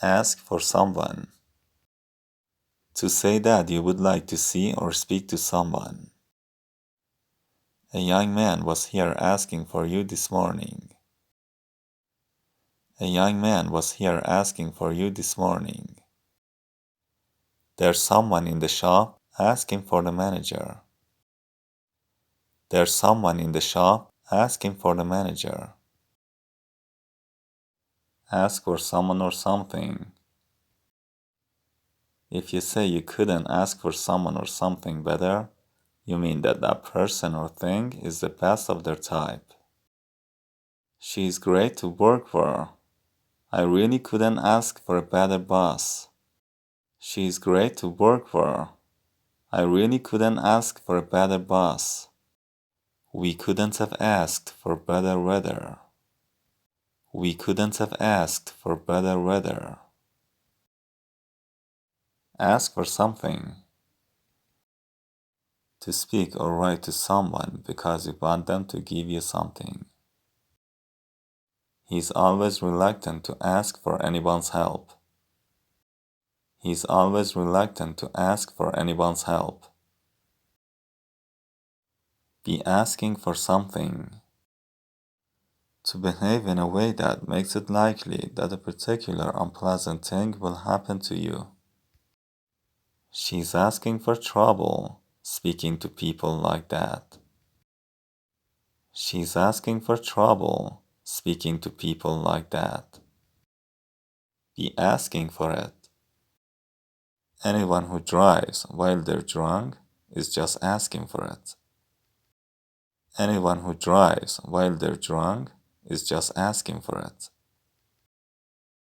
Ask for someone. To say that you would like to see or speak to someone. A young man was here asking for you this morning. A young man was here asking for you this morning. There's someone in the shop asking for the manager. There's someone in the shop asking for the manager. Ask for someone or something. If you say you couldn't ask for someone or something better, you mean that that person or thing is the best of their type. She's great to work for. I really couldn't ask for a better boss. She's great to work for. I really couldn't ask for a better boss. We couldn't have asked for better weather. We couldn't have asked for better weather. Ask for something. To speak or write to someone because you want them to give you something. He's always reluctant to ask for anyone's help. He's always reluctant to ask for anyone's help. Be asking for something. To behave in a way that makes it likely that a particular unpleasant thing will happen to you. She's asking for trouble, speaking to people like that. She's asking for trouble, speaking to people like that. Be asking for it. Anyone who drives while they're drunk is just asking for it. Anyone who drives while they're drunk is just asking for it.